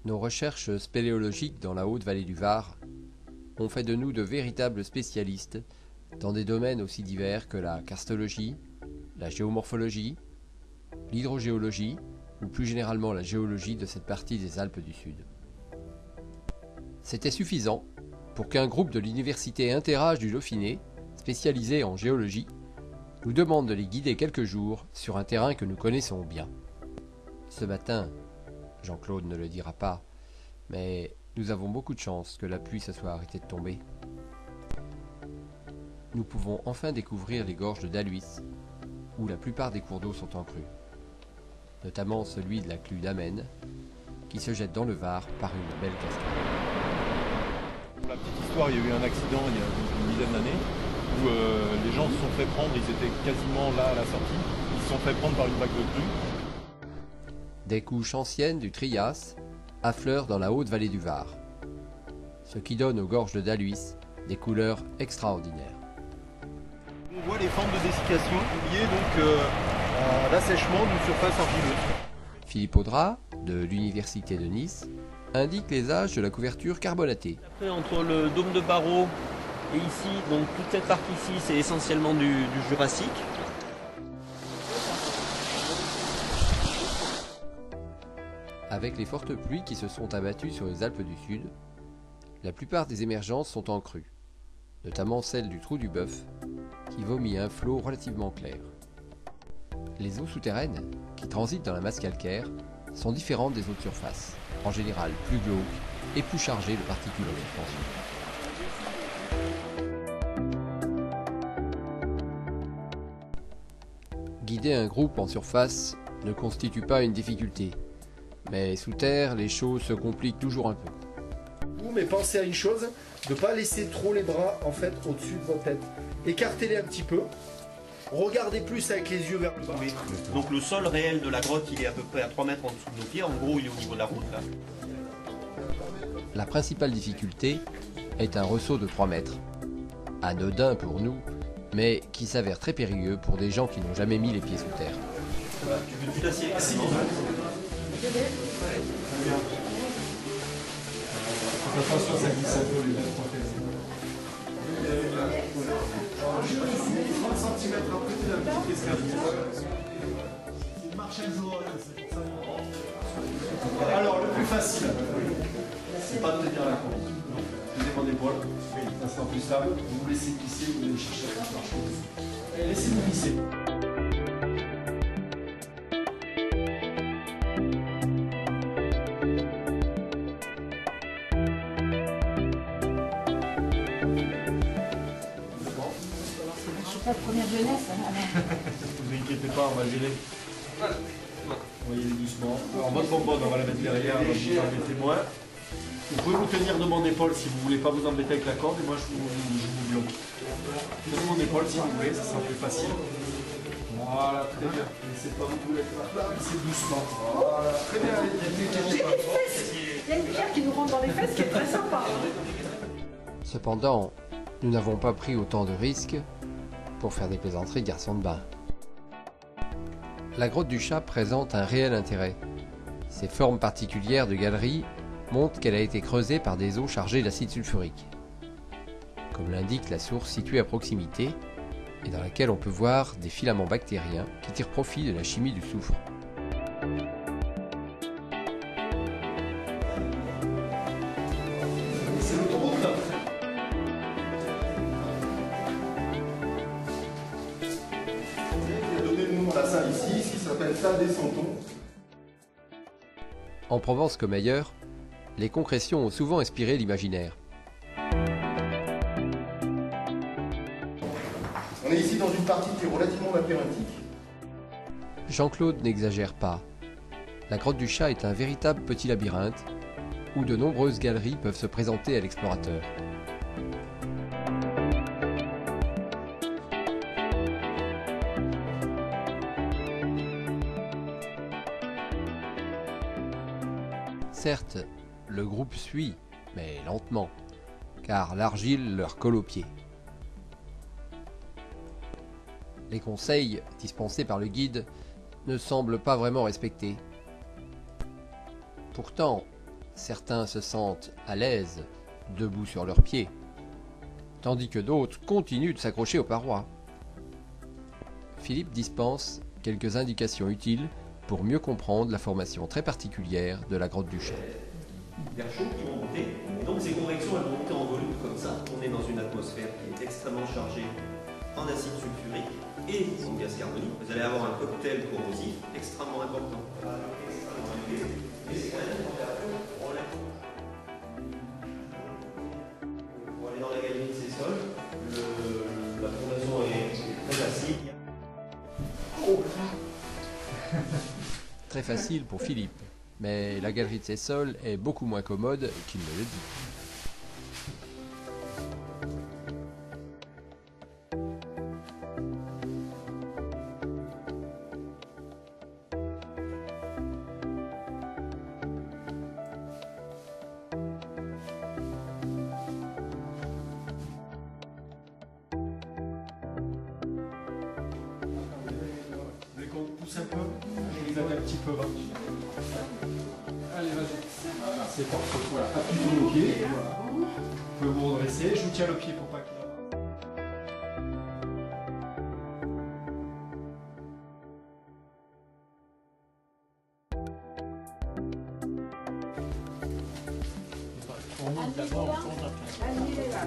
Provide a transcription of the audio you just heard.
Nos recherches spéléologiques dans la haute vallée du Var ont fait de nous de véritables spécialistes dans des domaines aussi divers que la karstologie, la géomorphologie, l'hydrogéologie ou plus généralement la géologie de cette partie des Alpes du Sud. C'était suffisant pour qu'un groupe de l'université Interage du Dauphiné, spécialisé en géologie, nous demande de les guider quelques jours sur un terrain que nous connaissons bien. Ce matin, Jean-Claude ne le dira pas, mais nous avons beaucoup de chance que la pluie se soit arrêtée de tomber. Nous pouvons enfin découvrir les gorges de Daluis, où la plupart des cours d'eau sont en crue, notamment celui de la clue d'Amen, qui se jette dans le Var par une belle cascade. Pour la petite histoire, il y a eu un accident il y a une dizaine d'années où les gens se sont fait prendre, ils étaient quasiment là à la sortie, ils se sont fait prendre par une vague de crue. Des couches anciennes du Trias affleurent dans la haute vallée du Var, ce qui donne aux gorges de Daluis des couleurs extraordinaires. On voit les formes de dessiccation liées donc à l'assèchement d'une surface argileuse. Philippe Audrat, de l'Université de Nice, indique les âges de la couverture carbonatée. Après, entre le dôme de Barreau et ici, donc toute cette partie-ci, c'est essentiellement du Jurassique. Avec les fortes pluies qui se sont abattues sur les Alpes du Sud, la plupart des émergences sont en crue, notamment celle du Trou du Bœuf, qui vomit un flot relativement clair. Les eaux souterraines, qui transitent dans la masse calcaire, sont différentes des eaux de surface, en général plus glauques et plus chargées de particules en suspension. Guider un groupe en surface ne constitue pas une difficulté, mais sous terre, les choses se compliquent toujours un peu. Mais pensez à une chose, de ne pas laisser trop les bras en fait au-dessus de votre tête. Écartez-les un petit peu. Regardez plus avec les yeux vers le bas. Oui. Donc le sol réel de la grotte, il est à peu près à 3 mètres en dessous de nos pieds. En gros, il est au niveau de la route là. La principale difficulté est un ressaut de 3 mètres, anodin pour nous, mais qui s'avère très périlleux pour des gens qui n'ont jamais mis les pieds sous terre. Tu veux t'assieds ici? Attention, ça glisse un peu les deux. 30 cm après, tu as un petit escalier. C'est une marche à jour, c'est pour ça. Alors, le plus facile, c'est pas de tenir la corde. Tenez mon épaule, ça sera plus stable. Vous vous laissez glisser, vous allez chercher la marche. Et laissez-vous glisser. La première jeunesse. Ne vous inquiétez pas, on va gérer. On va y aller doucement. Alors votre bonbonne, on va la mettre derrière, on va vous embêter moins. Vous pouvez vous tenir de mon épaule si vous ne voulez pas vous embêter avec la corde, et moi je vous bloque. Tenez mon épaule si vous voulez, ça sera plus facile. Voilà, très bien. Laissez pas vous mettre là, c'est doucement. Voilà, très bien. Il y a une pierre qui nous rentre dans les fesses qui est très sympa. Cependant, nous n'avons pas pris autant de risques pour faire des plaisanteries de garçons de bain. La grotte du Chat présente un réel intérêt. Ses formes particulières de galerie montrent qu'elle a été creusée par des eaux chargées d'acide sulfurique, comme l'indique la source située à proximité et dans laquelle on peut voir des filaments bactériens qui tirent profit de la chimie du soufre. C'est l'autoroute là. Il a donné le nom à la salle ici, qui s'appelle salle des Santons. En Provence comme ailleurs, les concrétions ont souvent inspiré l'imaginaire. On est ici dans une partie qui est relativement labyrinthique. Jean-Claude n'exagère pas. La grotte du Chat est un véritable petit labyrinthe où de nombreuses galeries peuvent se présenter à l'explorateur. Certes, le groupe suit, mais lentement, car l'argile leur colle aux pieds. Les conseils dispensés par le guide ne semblent pas vraiment respectés. Pourtant, Certains se sentent à l'aise, debout sur leurs pieds, tandis que d'autres continuent de s'accrocher aux parois. Philippe dispense quelques indications utiles pour mieux comprendre la formation très particulière de la grotte du Chat. D'air chaud qui vont monter. Et donc ces convections elles vont monter en volume comme ça. On est dans une atmosphère qui est extrêmement chargée en acide sulfurique et en gaz carbonique. Vous allez avoir un cocktail corrosif extrêmement important. Et c'est quand même une température relative. Pour aller dans la galerie de ces sols, la fondation est très acide. Très facile pour Philippe, mais la galerie de ses sols est beaucoup moins commode qu'il ne le dit. Vous voulez qu'on pousse un peu? Je vous aide un petit peu. Allez, vas-y. C'est parfait. Voilà. Appuyez vos pieds. Voilà. Vous pouvez vous redresser. Je vous tiens le pied pour pas qu'il avance. Annie, il est là.